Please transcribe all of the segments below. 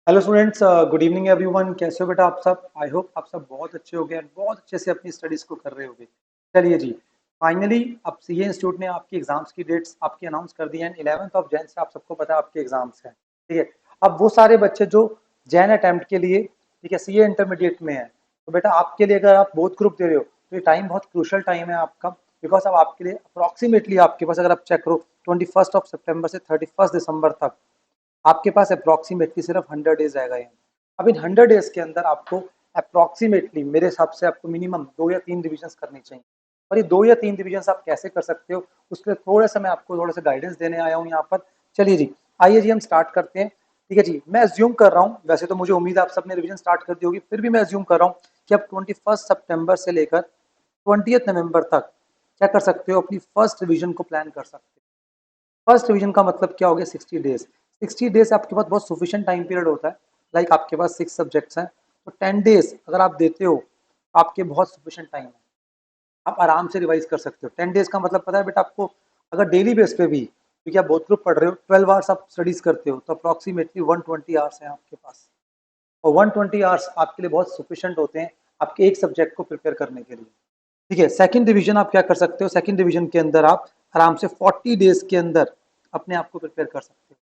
Hello students, good evening everyone. कैसे हो बेटा आप सब? आई होप आप सब बहुत अच्छे हो गए, बहुत अच्छे से अपनी स्टडीज को कर रहे होगे। चलिए जी, फाइनली अब सीए इंस्टीट्यूट ने आपकी एग्जाम्स की डेट्स आपकी अनाउंस कर दी हैं। 11 जैन से आप सबको पता है आपके एग्जाम्स हैं, ठीक है। अब वो सारे बच्चे जो जैन अटेम्प्ट के लिए, ठीक है, सीए इंटरमीडिएट में है, तो बेटा आपके लिए अगर आप बोथ ग्रुप दे रहे हो तो ये टाइम बहुत क्रूशल टाइम है आपका। बिकॉज अब आपके लिए अप्रॉक्सीमेटली आपके पास, अगर आप चेक करो, 21 से 31 दिसंबर तक आपके पास अप्रॉक्सीमेटली सिर्फ 100 डेज आएगा यहाँ। अब इन 100 डेज के अंदर आपको अप्रॉक्सीमेटली मेरे हिसाब से आपको मिनिमम 2 या 3 रिविजन करनी चाहिए। और ये 2 या 3 रिविजन आप कैसे कर सकते हो, उसके लिए थोड़ा सा मैं आपको थोड़ा सा गाइडेंस देने आया हूँ यहाँ पर। चलिए जी, आइए जी हम स्टार्ट करते हैं। ठीक है जी, मैं अज्यूम कर रहा हूँ, वैसे तो मुझे उम्मीद है आप सबने रिविजन स्टार्ट कर दी होगी, फिर भी मैं अज्यूम कर रहा हूँ कि आप 21 सितंबर से लेकर 20 नवंबर तक क्या कर सकते हो, अपनी फर्स्ट रिविजन को प्लान कर सकते हो। फर्स्ट रिवीजन का मतलब क्या हो गया? 60 डेज। 60 डेज आपके पास बहुत सुफिशियंट टाइम पीरियड होता है। लाइक आपके पास 6 सब्जेक्ट्स हैं, तो 10 डेज अगर आप देते हो, आपके बहुत सुफिशियंट टाइम है, आप आराम से रिवाइज कर सकते हो। 10 डेज का मतलब पता है बेटा आपको? अगर डेली बेस पे भी, क्योंकि आप बहुत ग्रुप पढ़ रहे हो, 12 आवर्स आप स्टडीज करते हो, तो अप्रॉक्सीमेटली 120 आवर्स हैं आपके पास। और 120 आवर्स आपके लिए बहुत सफिशियंट होते हैं आपके एक सब्जेक्ट को प्रिपेयर करने के लिए। ठीक है, सेकंड डिवीजन आप क्या कर सकते हो? सेकंड डिवीजन के अंदर आप आराम से 40 डेज के अंदर अपने आप को प्रिपेयर कर सकते हो।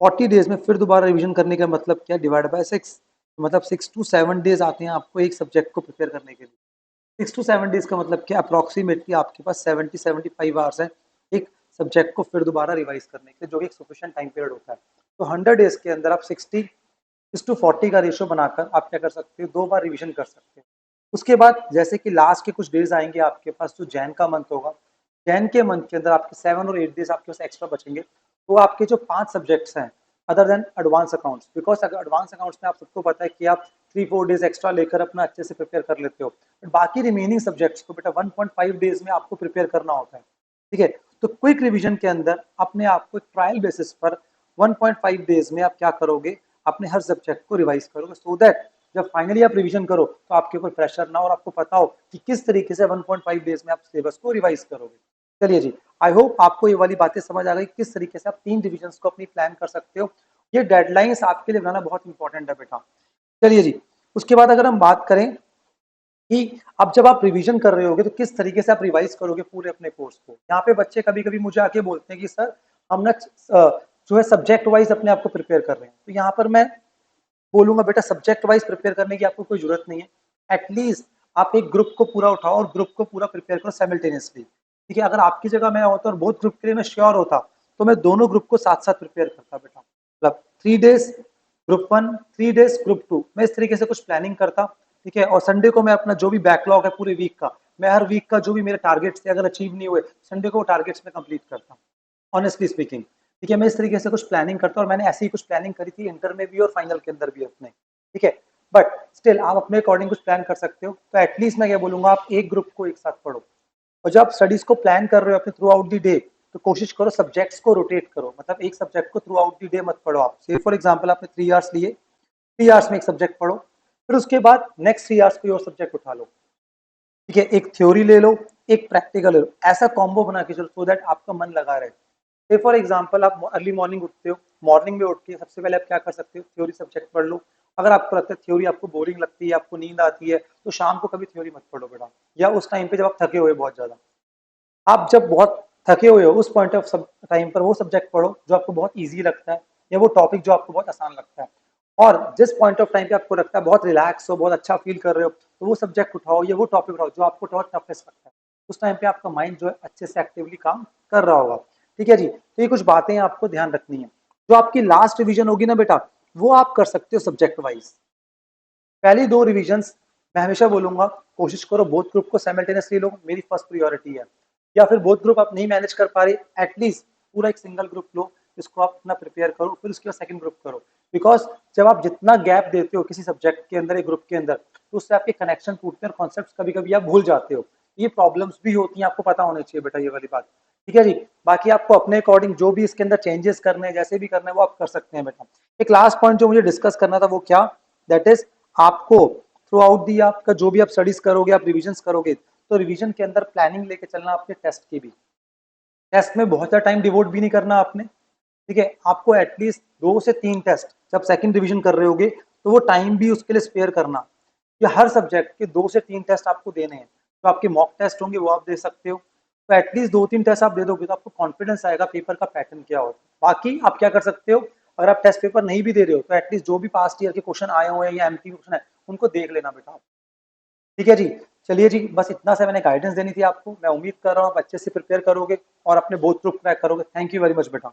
40 डेज में फिर दोबारा रिवीजन करने का मतलब क्या? डिवाइड बाय 6, मतलब 6 to 7 डेज आते हैं आपको एक सब्जेक्ट को प्रिपेयर करने के लिए। 6 to 7 डेज का मतलब क्या? अप्रॉक्सीमेटली आपके पास 70-75 आवर्स है एक सब्जेक्ट को फिर दोबारा रिवाइज करने के लिए, जो कि एक सफिशिएंट टाइम पीरियड होता है। तो 100 डेज के अंदर आप 60:40 का रेशियो बनाकर आप क्या कर सकते हो? 2 बार रिविजन कर सकते हो। उसके बाद जैसे कि लास्ट के कुछ डेज आएंगे आपके पास, जो जैन का मंथ होगा, जैन के मंथ के अंदर आपके 7 और 8 डेज आपके पास एक्स्ट्रा बचेंगे। तो आपके जो 5 सब्जेक्ट्स हैं other than advance accounts, because अगर एडवांस अकाउंट्स में आप सबको पता है कि आप 3-4 डेज एक्स्ट्रा लेकर अपना अच्छे से प्रिपेयर कर लेते हो, बट बाकी रिमेनिंग सब्जेक्ट्स को बेटा 1.5 डेज में आपको प्रिपेयर करना होता है। ठीक है, तो क्विक रिविजन के अंदर अपने आप को ट्रायल बेसिस पर 1.5 डेज में आप क्या करोगे? अपने हर सब्जेक्ट को रिवाइज करोगे, सो दैट जब फाइनली आप रिवीजन करो तो आपके ऊपर प्रेशर ना, और आपको पता हो कि किस तरीके से 1.5 डेज में आप सिलेबस को रिवाइज करोगे। चलिए जी, आई होप आपको ये वाली बातें समझ आ गई, किस तरीके से आप 3 डिविजन को अपनी प्लान कर सकते हो। ये डेडलाइंस आपके लिए बनाना बहुत इंपॉर्टेंट है बेटा। चलिए जी, उसके बाद अगर हम बात करें कि अब जब आप रिवीजन कर रहे होगे तो किस तरीके से आप रिवाइज करोगे पूरे अपने कोर्स को। यहाँ पे बच्चे कभी कभी मुझे आके बोलते हैं कि सर हम ना जो है सब्जेक्ट वाइज अपने आप को प्रिपेयर कर रहे हैं, तो यहाँ पर मैं बोलूंगा बेटा सब्जेक्ट वाइज प्रिपेयर करने की आपको कोई जरूरत नहीं है। एटलीस्ट आप एक ग्रुप को पूरा उठाओ और ग्रुप को पूरा प्रिपेयर करो साइमल्टेनियसली। ठीक है, अगर आपकी जगह मैं होता और बहुत ग्रुप के लिए मैं श्योर होता, तो मैं दोनों ग्रुप को साथ साथ प्रिपेयर करता बेटा। मतलब 3 डेज ग्रुप 1, 3 डेज ग्रुप 2, मैं इस तरीके से कुछ प्लानिंग करता। ठीक है, और संडे को मैं अपना जो भी बैकलॉग है पूरे वीक का, मैं हर वीक का जो भी मेरे टारगेट्स थे अगर अचीव नहीं हुए, संडे को वो टारगेट्स में कंप्लीट करता, ऑनेस्टली स्पीकिंग। ठीक है, मैं इस तरीके से कुछ प्लानिंग करता हूँ, और मैंने ऐसी ही कुछ प्लानिंग करी थी इंटर में भी और फाइनल के अंदर भी अपने। ठीक है, बट स्टिल आप अपने अकॉर्डिंग कुछ प्लान कर सकते हो। तो एटलीस्ट मैं क्या बोलूंगा, आप एक ग्रुप को एक साथ पढ़ो, और जब आप स्टडीज को प्लान कर रहे हो अपने थ्रू आउट द डे, तो कोशिश करो सब्जेक्ट्स को रोटेट करो। मतलब एक सब्जेक्ट को थ्रू आउट द डे मत पढ़ो आप। से फॉर एग्जाम्पल आपने 3 आवर्स लिए, 3 आवर्स में एक सब्जेक्ट पढ़ो, फिर उसके बाद नेक्स्ट 3 आवर्स कोई और सब्जेक्ट उठा लो। ठीक है, एक थ्योरी ले लो, एक प्रैक्टिकल ले लो, ऐसा कॉम्बो बना के चलो, सो दैट आपका मन लगा रहे। से फॉर एग्जाम्पल आप अर्ली मॉर्निंग उठते हो, मॉर्निंग में उठ के सबसे पहले आप क्या कर सकते हो? थ्योरी सब्जेक्ट पढ़ लो। अगर आपको लगता है थ्योरी आपको बोरिंग लगती है, आपको नींद आती है, तो शाम को कभी थ्योरी मत पढ़ो बेटा, या उस टाइम पे जब आप थके हुए बहुत ज्यादा। आप जब बहुत थके हुए हो उस पॉइंट ऑफ टाइम पर वो सब्जेक्ट पढ़ो जो आपको बहुत ईजी लगता है, या वो टॉपिक जो आपको बहुत आसान लगता है। और जिस पॉइंट ऑफ टाइम पे आपको लगता है बहुत रिलैक्स हो, बहुत अच्छा फील कर रहे हो, तो वो सब्जेक्ट उठाओ या वो टॉपिक उठाओ जो आपको बहुत टफेस्ट लगता है। उस टाइम पे आपका माइंड जो है अच्छे से एक्टिवली काम कर रहा होगा। ठीक है जी, तो ये कुछ बातें आपको ध्यान रखनी है। जो आपकी लास्ट रिवीजन होगी ना बेटा, वो आप कर सकते हो सब्जेक्ट वाइज। पहली 2 रिविजन्स मैं हमेशा बोलूंगा कोशिश करो बोथ ग्रुप को साइमल्टेनियसली लो, मेरी फर्स्ट प्रायोरिटी है। या फिर बोथ ग्रुप आप नहीं मैनेज कर पा रहे, एटलीस्ट पूरा एक सिंगल ग्रुप लो, इसको आप अपना प्रिपेयर करो, फिर उसके बाद सेकंड ग्रुप करो। बिकॉज जब आप जितना गैप देते हो किसी सब्जेक्ट के अंदर एक ग्रुप के अंदर, तो उससे आपके कनेक्शन टूटते हैं और कॉन्सेप्ट कभी कभी आप भूल जाते हो। ये प्रॉब्लम्स भी होती हैं, आपको पता होना चाहिए बेटा ये वाली बात। ठीक है जी, बाकी आपको अपने अकॉर्डिंग जो भी इसके अंदर चेंजेस करने हैं, जैसे भी करना है वो आप कर सकते हैं बेटा। एक लास्ट पॉइंट जो मुझे डिस्कस करना था वो क्या, दैट इज आपको थ्रू आउट दी आपका जो भी आप स्टडीज करोगे, आप रिविजन करोगे, तो रिविजन के अंदर प्लानिंग लेके चलना आपके टेस्ट की भी। टेस्ट में बहुत ज़्यादा टाइम डिवोट भी नहीं करना आपने। ठीक है, आपको एटलीस्ट 2 से 3 टेस्ट जब सेकंड रिवीजन कर रहे होगे तो वो टाइम भी उसके लिए स्पेयर करना, कि हर सब्जेक्ट के 2 से 3 टेस्ट आपको देने हैं। तो आपके मॉक टेस्ट होंगे वो आप दे सकते हो, तो एटलीस्ट 2-3 टेस्ट आप दे दोगे तो आपको कॉन्फिडेंस आएगा पेपर का पैटर्न क्या होता है। बाकी आप क्या कर सकते हो, अगर आप टेस्ट पेपर नहीं भी दे रहे हो तो एटलीस्ट जो भी पास्ट ईयर के क्वेश्चन आए हुए हैं या एमसीक्यू क्वेश्चन है उनको देख लेना बेटा आप। ठीक है जी, चलिए जी, बस इतना सा मैंने गाइडेंस देनी थी आपको। मैं उम्मीद कर रहा हूँ आप अच्छे से प्रिपेयर करोगे और अपने बोथ ग्रुप क्रैक करोगे। थैंक यू वेरी मच बेटा।